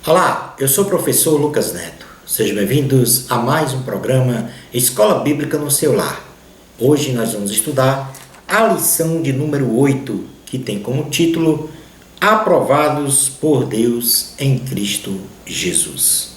Olá, eu sou o professor Lucas Neto. Sejam bem-vindos a mais um programa Escola Bíblica no seu lar. Hoje nós vamos estudar a lição de número 8, que tem como título Aprovados por Deus em Cristo Jesus.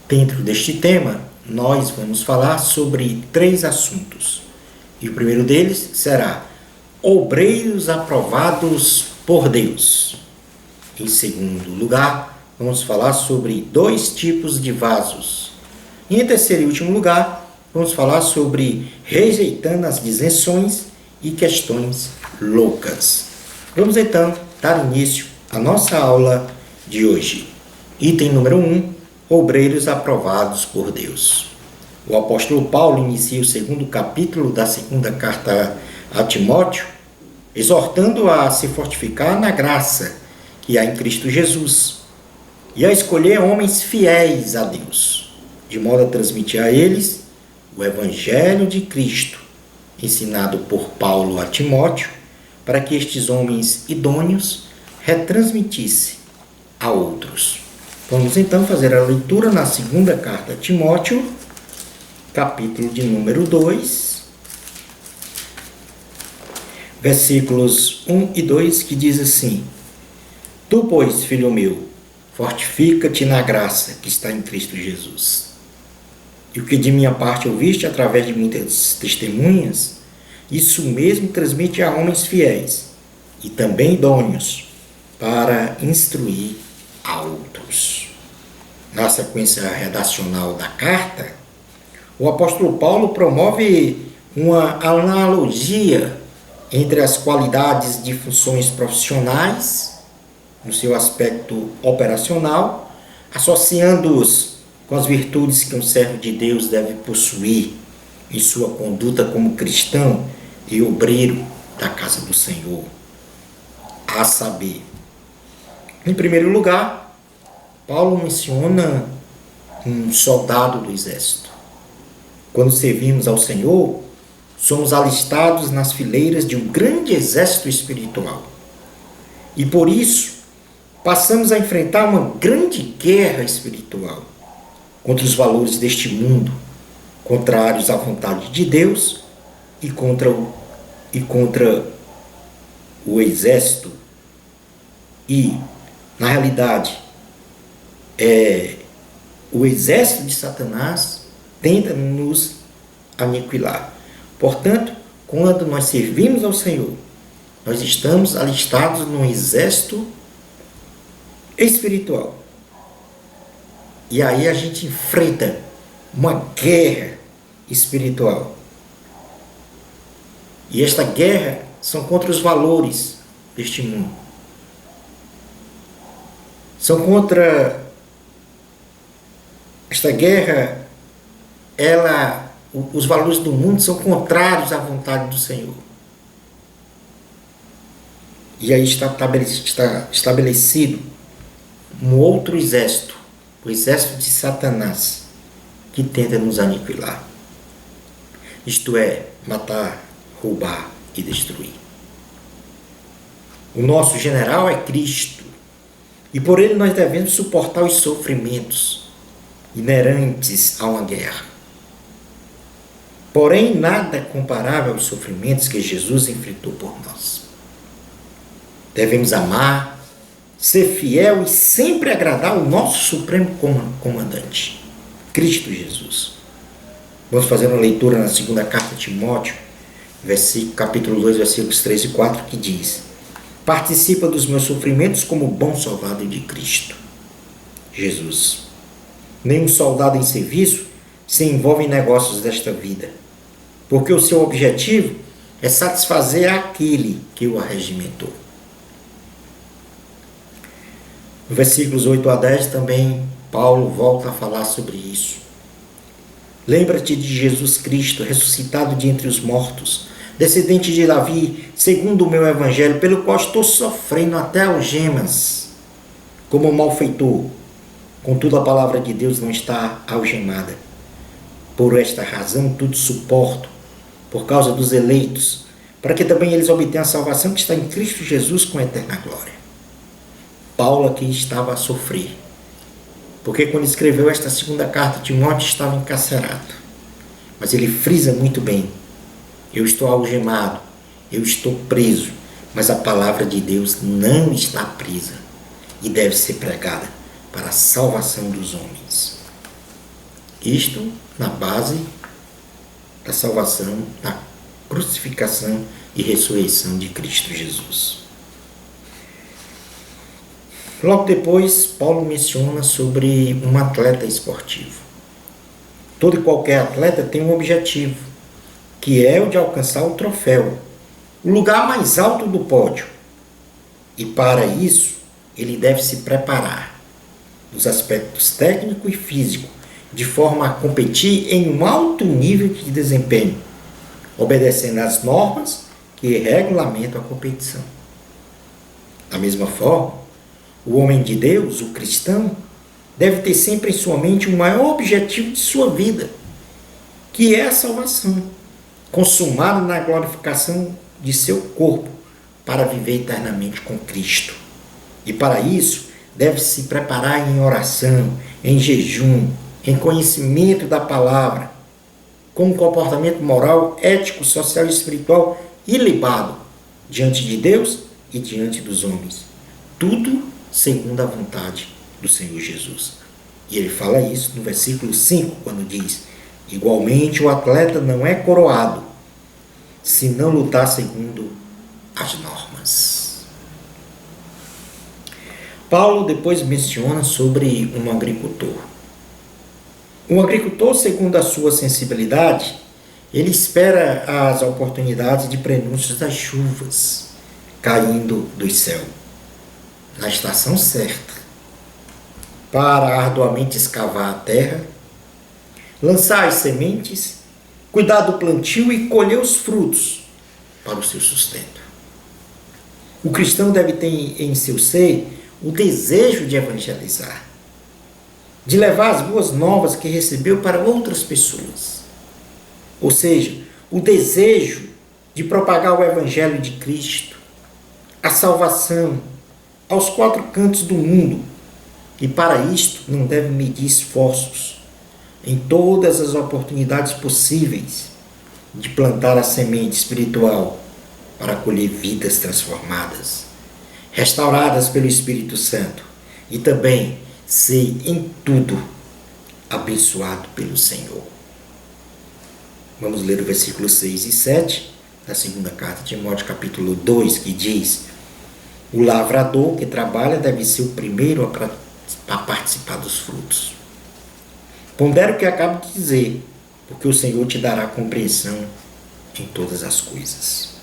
Dentro deste tema, nós vamos falar sobre 3 assuntos. E o primeiro deles será obreiros aprovados por Deus. Em segundo lugar, vamos falar sobre 2 tipos de vasos. E em terceiro e último lugar, vamos falar sobre rejeitando as disenções e questões loucas. Vamos então dar início à nossa aula de hoje. Item número 1, obreiros aprovados por Deus. O apóstolo Paulo inicia o 2º capítulo da 2ª carta a Timóteo, exortando a se fortificar na graça que há em Cristo Jesus, e a escolher homens fiéis a Deus, de modo a transmitir a eles o Evangelho de Cristo, ensinado por Paulo a Timóteo, para que estes homens idôneos retransmitissem a outros. Vamos então fazer a leitura na 2ª carta a Timóteo, capítulo de número 2, versículos 1 e 2, que diz assim: Tu, pois, filho meu, fortifica-te na graça que está em Cristo Jesus. E o que de minha parte ouviste através de muitas testemunhas, isso mesmo transmite a homens fiéis e também idôneos para instruir a outros. Na sequência redacional da carta, o apóstolo Paulo promove uma analogia entre as qualidades de funções profissionais no seu aspecto operacional, associando-os com as virtudes que um servo de Deus deve possuir em sua conduta como cristão e obreiro da casa do Senhor. A saber, em primeiro lugar, Paulo menciona um soldado do exército. Quando servimos ao Senhor, somos alistados nas fileiras de um grande exército espiritual. E por isso, passamos a enfrentar uma grande guerra espiritual contra os valores deste mundo, contrários à vontade de Deus e contra o exército. E, na realidade, o exército de Satanás tenta nos aniquilar. Portanto, quando nós servimos ao Senhor, nós estamos alistados num exército espiritual. E aí a gente enfrenta uma guerra espiritual. E esta guerra são contra os valores deste mundo. São contra esta guerra, os valores do mundo são contrários à vontade do Senhor. E aí está estabelecido um outro exército, o exército de Satanás, que tenta nos aniquilar. Isto é, matar, roubar e destruir. O nosso general é Cristo, e por ele nós devemos suportar os sofrimentos inerentes a uma guerra. Porém, nada é comparável aos sofrimentos que Jesus enfrentou por nós. Devemos amar, ser fiel e sempre agradar o nosso supremo comandante, Cristo Jesus. Vamos fazer uma leitura na 2ª carta a Timóteo, capítulo 2, versículos 3 e 4, que diz: Participa dos meus sofrimentos como bom soldado de Cristo Jesus. Nenhum soldado em serviço se envolve em negócios desta vida, porque o seu objetivo é satisfazer aquele que o arregimentou. No versículos 8 a 10 também Paulo volta a falar sobre isso. Lembra-te de Jesus Cristo, ressuscitado de entre os mortos, descendente de Davi, segundo o meu evangelho, pelo qual estou sofrendo até algemas, como malfeitor. Contudo, a palavra de Deus não está algemada. Por esta razão, tudo suporto, por causa dos eleitos, para que também eles obtenham a salvação que está em Cristo Jesus com eterna glória. Paulo aqui estava a sofrer. Porque quando escreveu esta segunda carta, Timóteo estava encarcerado. Mas ele frisa muito bem: eu estou algemado, eu estou preso, mas a palavra de Deus não está presa e deve ser pregada para a salvação dos homens. Isto na base da salvação, da crucificação e ressurreição de Cristo Jesus. Logo depois, Paulo menciona sobre um atleta esportivo. Todo e qualquer atleta tem um objetivo, que é o de alcançar o troféu, o lugar mais alto do pódio. E para isso, ele deve se preparar nos aspectos técnico e físico, de forma a competir em um alto nível de desempenho, obedecendo às normas que regulamentam a competição. Da mesma forma, o homem de Deus, o cristão, deve ter sempre em sua mente o maior objetivo de sua vida, que é a salvação, consumada na glorificação de seu corpo, para viver eternamente com Cristo. E para isso, deve se preparar em oração, em jejum, em conhecimento da palavra, com um comportamento moral, ético, social e espiritual ilibado diante de Deus e diante dos homens. Tudo segundo a vontade do Senhor Jesus. E ele fala isso no versículo 5, quando diz: igualmente o atleta não é coroado se não lutar segundo as normas. Paulo depois menciona sobre um agricultor. Um agricultor, segundo a sua sensibilidade, ele espera as oportunidades de prenúncios das chuvas caindo do céu na estação certa, para arduamente escavar a terra, lançar as sementes, cuidar do plantio e colher os frutos para o seu sustento. O cristão deve ter em seu ser o desejo de evangelizar, de levar as boas novas que recebeu para outras pessoas. Ou seja, o desejo de propagar o evangelho de Cristo, a salvação, aos quatro cantos do mundo. E para isto não deve medir esforços em todas as oportunidades possíveis de plantar a semente espiritual para colher vidas transformadas, restauradas pelo Espírito Santo, e também ser em tudo abençoado pelo Senhor. Vamos ler o versículo 6 e 7 da segunda carta de Timóteo, capítulo 2, que diz: o lavrador que trabalha deve ser o primeiro a participar dos frutos. Pondera o que acabo de dizer, porque o Senhor te dará compreensão em todas as coisas.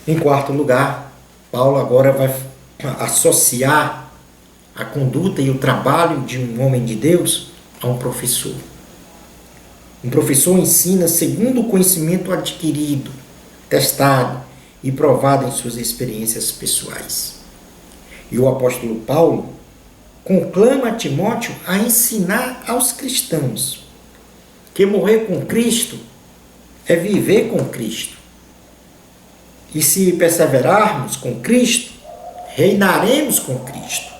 Em quarto lugar, Paulo agora vai associar a conduta e o trabalho de um homem de Deus a um professor. Um professor ensina segundo o conhecimento adquirido, testado e provado em suas experiências pessoais. E o apóstolo Paulo conclama a Timóteo a ensinar aos cristãos que morrer com Cristo é viver com Cristo. E se perseverarmos com Cristo, reinaremos com Cristo,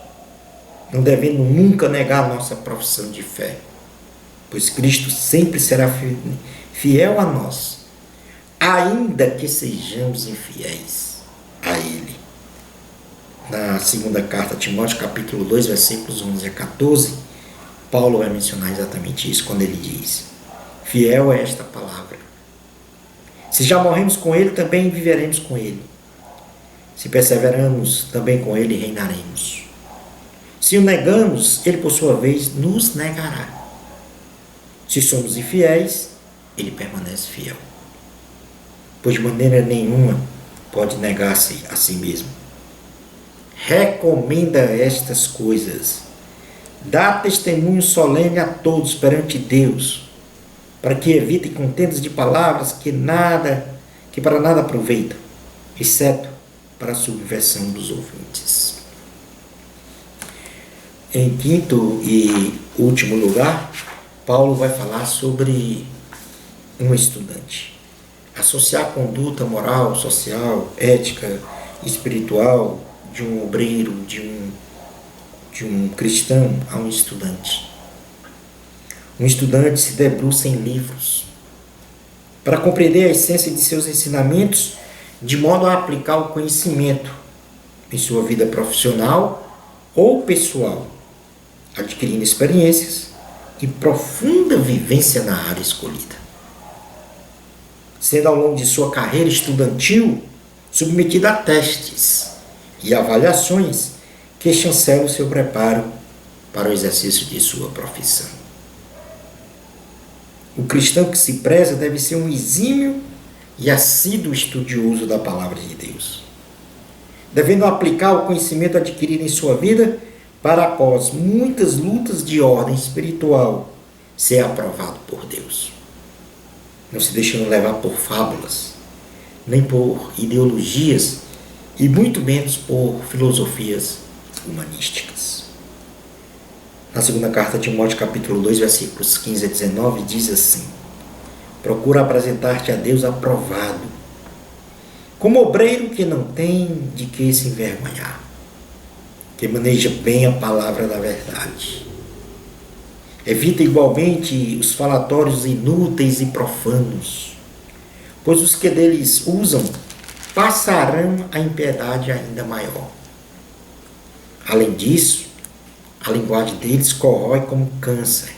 não devendo nunca negar a nossa profissão de fé, pois Cristo sempre será fiel a nós, ainda que sejamos infiéis a Ele. Na segunda carta a Timóteo, capítulo 2, versículos 11 a 14, Paulo vai mencionar exatamente isso, quando ele diz: fiel é esta palavra. Se já morremos com Ele, também viveremos com Ele. Se perseveramos, também com Ele reinaremos. Se o negamos, Ele, por sua vez, nos negará. Se somos infiéis, Ele permanece fiel, pois de maneira nenhuma pode negar-se a si mesmo. Recomenda estas coisas, dá testemunho solene a todos perante Deus, para que evitem contendas de palavras que para nada aproveitam, exceto para a subversão dos ouvintes. Em quinto e último lugar, Paulo vai falar sobre um estudante. Associar a conduta moral, social, ética, espiritual de um obreiro, de um de um cristão a um estudante. Um estudante se debruça em livros para compreender a essência de seus ensinamentos, de modo a aplicar o conhecimento em sua vida profissional ou pessoal, adquirindo experiências e profunda vivência na área escolhida, sendo ao longo de sua carreira estudantil submetido a testes e avaliações que chancelam o seu preparo para o exercício de sua profissão. O cristão que se preza deve ser um exímio e assíduo estudioso da palavra de Deus, devendo aplicar o conhecimento adquirido em sua vida para, após muitas lutas de ordem espiritual, ser aprovado por Deus, não se deixando levar por fábulas, nem por ideologias e muito menos por filosofias humanísticas. Na segunda carta de Timóteo, capítulo 2, versículos 15 a 19, diz assim: procura apresentar-te a Deus aprovado, como obreiro que não tem de que se envergonhar, que maneja bem a palavra da verdade. Evita igualmente os falatórios inúteis e profanos, pois os que deles usam passarão a impiedade ainda maior. Além disso, a linguagem deles corrói como câncer,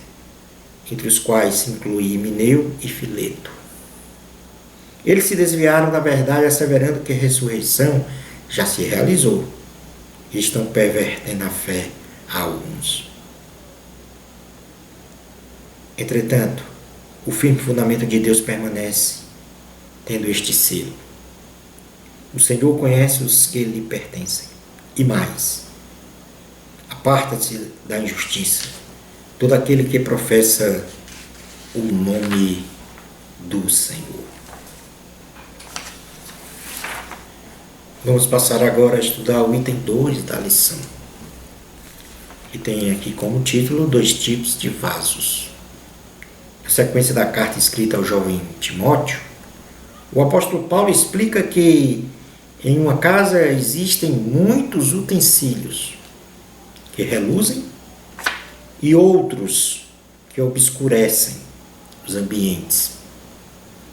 entre os quais se inclui Himeneu e Fileto. Eles se desviaram da verdade, asseverando que a ressurreição já se realizou, e estão pervertendo a fé a alguns. Entretanto, o firme fundamento de Deus permanece, tendo este selo: o Senhor conhece os que lhe pertencem, e mais, aparta-se da injustiça todo aquele que professa o nome do Senhor. Vamos passar agora a estudar o item 2 da lição, que tem aqui como título 2 tipos de vasos. Na sequência da carta escrita ao jovem Timóteo, o apóstolo Paulo explica que em uma casa existem muitos utensílios que reluzem e outros que obscurecem os ambientes,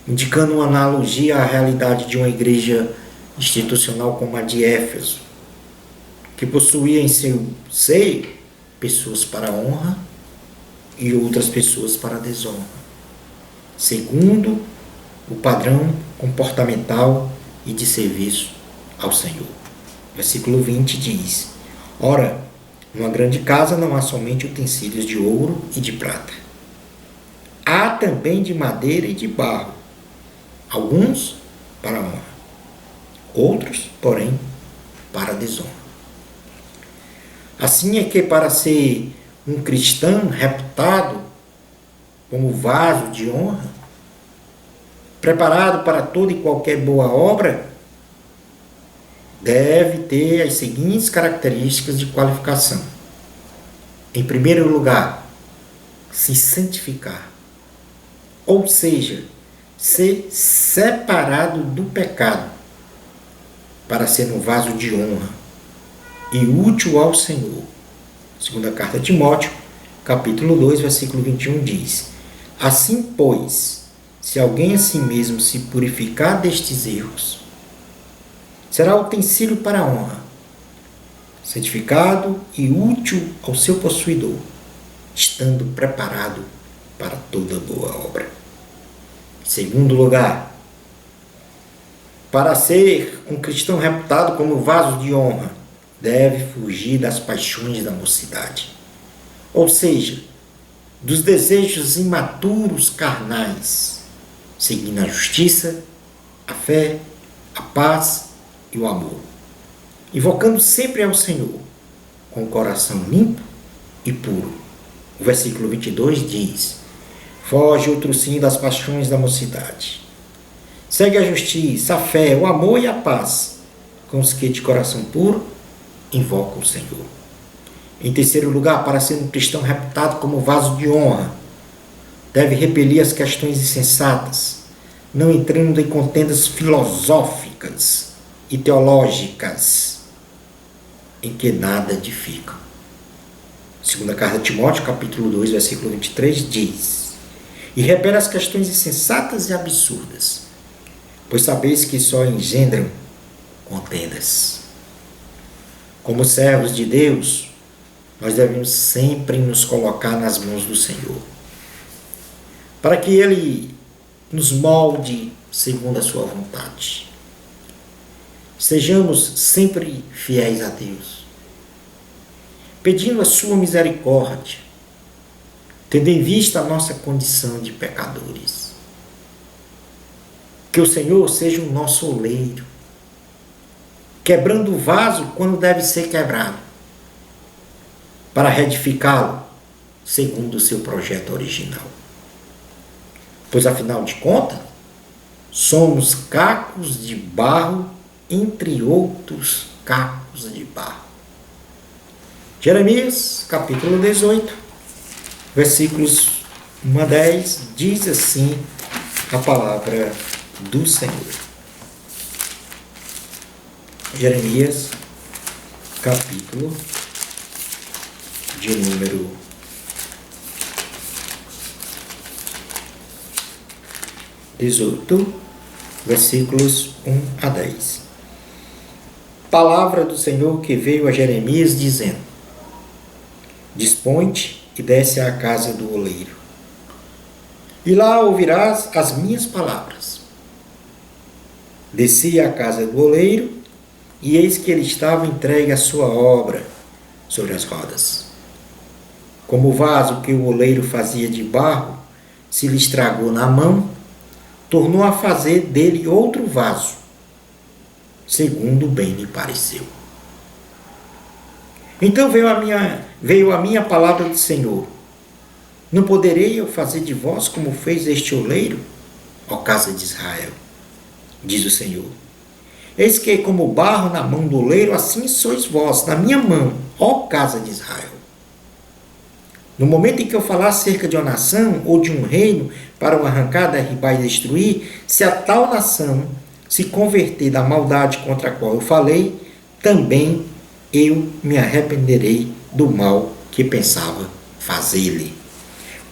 indicando uma analogia à realidade de uma igreja institucional como a de Éfeso, que possuía em seu seio pessoas para a honra e outras pessoas para a desonra, segundo o padrão comportamental e de serviço ao Senhor. Versículo 20 diz: ora, numa grande casa não há somente utensílios de ouro e de prata. Há também de madeira e de barro, alguns para a honra, outros, porém, para a desonra. Assim é que, para ser um cristão reputado como vaso de honra, preparado para toda e qualquer boa obra, deve ter as seguintes características de qualificação. Em primeiro lugar, se santificar, ou seja, ser separado do pecado, para ser um vaso de honra e útil ao Senhor. Segunda carta a Timóteo, capítulo 2, versículo 21 diz: assim, pois, se alguém a si mesmo se purificar destes erros, será utensílio para a honra, santificado e útil ao seu possuidor, estando preparado para toda boa obra. Em segundo lugar, para ser um cristão reputado como vaso de honra, deve fugir das paixões da mocidade, ou seja, dos desejos imaturos carnais, seguindo a justiça, a fé, a paz e o amor, invocando sempre ao Senhor, com o coração limpo e puro. O versículo 22 diz: foge outro sim das paixões da mocidade. Segue a justiça, a fé, o amor e a paz, com os que de coração puro invocam o Senhor. Em terceiro lugar, para ser um cristão reputado como vaso de honra, deve repelir as questões insensatas, não entrando em contendas filosóficas e teológicas, em que nada edificam. Segunda carta de Timóteo, capítulo 2, versículo 23, diz: E repele as questões insensatas e absurdas, pois sabeis que só engendram contendas. Como servos de Deus, nós devemos sempre nos colocar nas mãos do Senhor, para que Ele nos molde segundo a sua vontade. Sejamos sempre fiéis a Deus, pedindo a sua misericórdia, tendo em vista a nossa condição de pecadores. Que o Senhor seja o nosso oleiro, quebrando o vaso quando deve ser quebrado, para retificá-lo segundo o seu projeto original. Pois, afinal de contas, somos cacos de barro entre outros cacos de barro. Jeremias, capítulo 18, versículos 1 a 10, diz assim a palavra do Senhor. Jeremias, capítulo de número 18, versículos 1 a 10. Palavra do Senhor que veio a Jeremias dizendo: Dispõe-te e desce à casa do oleiro, e lá ouvirás as minhas palavras. Desci à casa do oleiro, e eis que ele estava entregue à sua obra sobre as rodas. Como o vaso que o oleiro fazia de barro se lhe estragou na mão, tornou a fazer dele outro vaso, segundo bem lhe pareceu. Então veio a minha palavra do Senhor: Não poderei eu fazer de vós como fez este oleiro, ó casa de Israel? Diz o Senhor. Eis que, como barro na mão do oleiro, assim sois vós na minha mão, ó casa de Israel. No momento em que eu falar acerca de uma nação ou de um reino para o arrancar, derribar e destruir, se a tal nação se converter da maldade contra a qual eu falei, também eu me arrependerei do mal que pensava fazer-lhe.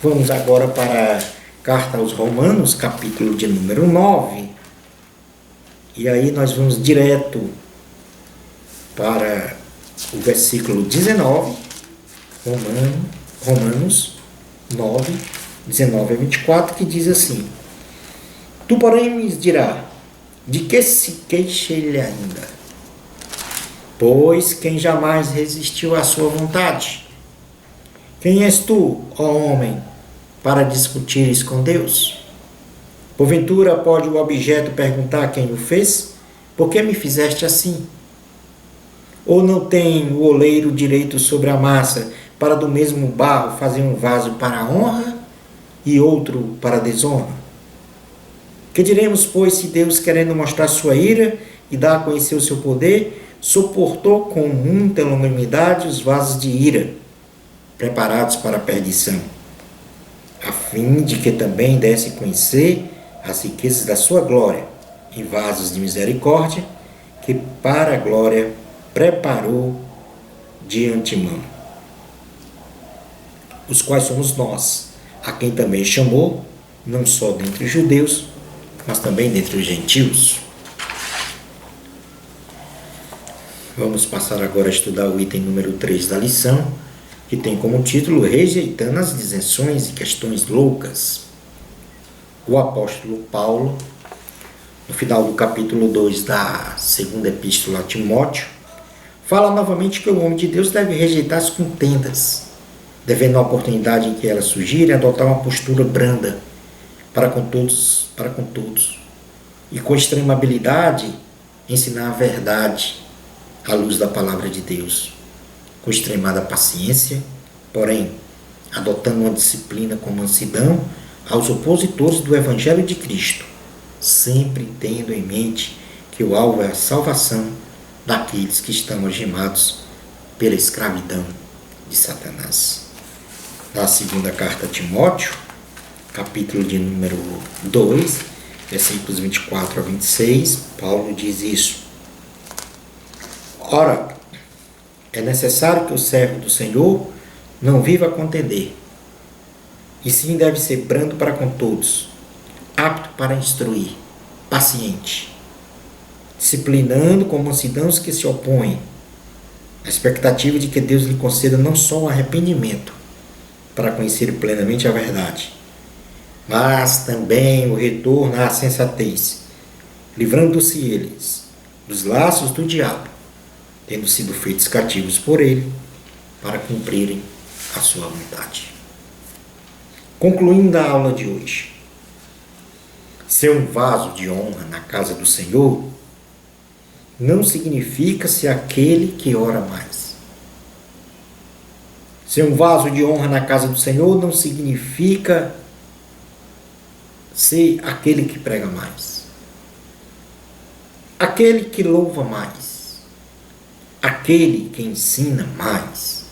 Vamos agora para a carta aos Romanos, capítulo de número 9. E aí nós vamos direto para o versículo 19, Romanos 9, 19 a 24, que diz assim: Tu, porém, me dirás, de que se queixa ele ainda? Pois quem jamais resistiu à sua vontade? Quem és tu, ó homem, para discutires com Deus? Porventura pode o objeto perguntar quem o fez? Por que me fizeste assim? Ou não tem o oleiro direito sobre a massa, para do mesmo barro fazer um vaso para a honra e outro para a desonra? Que diremos, pois, se Deus, querendo mostrar sua ira e dar a conhecer o seu poder, suportou com muita longanimidade os vasos de ira, preparados para a perdição, a fim de que também desse a conhecer as riquezas da sua glória em vasos de misericórdia, que para a glória preparou de antemão, os quais somos nós, a quem também chamou, não só dentre os judeus, mas também dentre os gentios. Vamos passar agora a estudar o item número 3 da lição, que tem como título Rejeitando as Disenções e Questões Loucas. O apóstolo Paulo, no final do capítulo 2 da segunda epístola a Timóteo, fala novamente que o homem de Deus deve rejeitar as contendas, devendo na oportunidade em que elas surgirem adotar uma postura branda para com todos, e com extrema habilidade ensinar a verdade à luz da palavra de Deus, com extremada paciência, porém adotando uma disciplina com mansidão aos opositores do Evangelho de Cristo, sempre tendo em mente que o alvo é a salvação daqueles que estão algemados pela escravidão de Satanás. Na segunda carta a Timóteo, capítulo de número 2, versículos 24 a 26, Paulo diz isso: Ora, é necessário que o servo do Senhor Não viva a contender, e sim deve ser brando para com todos, apto para instruir, paciente, disciplinando com mansidão os que se opõem, a expectativa de que Deus lhe conceda não só o arrependimento para conhecer plenamente a verdade, mas também o retorno à sensatez, livrando-se eles dos laços do diabo, tendo sido feitos cativos por ele, para cumprirem a sua vontade. Concluindo a aula de hoje, ser um vaso de honra na casa do Senhor não significa ser aquele que ora mais. Ser um vaso de honra na casa do Senhor não significa ser aquele que prega mais, aquele que louva mais, aquele que ensina mais,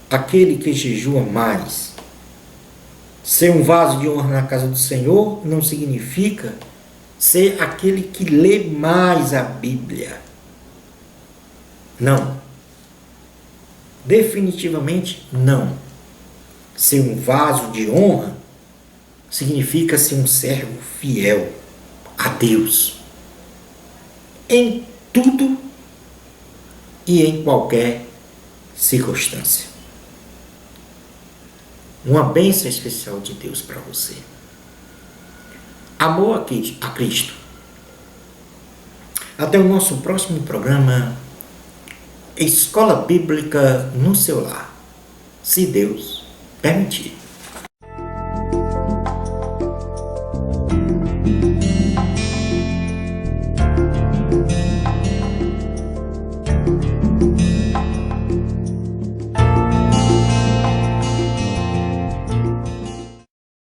aquele que jejua mais. Ser um vaso de honra na casa do Senhor não significa ser aquele que lê mais a Bíblia. Não. Definitivamente não. Ser um vaso de honra significa ser um servo fiel a Deus em tudo e em qualquer circunstância. Uma bênção especial de Deus para você. Amor a Cristo. Até o nosso próximo programa, Escola Bíblica no seu lar, se Deus permitir.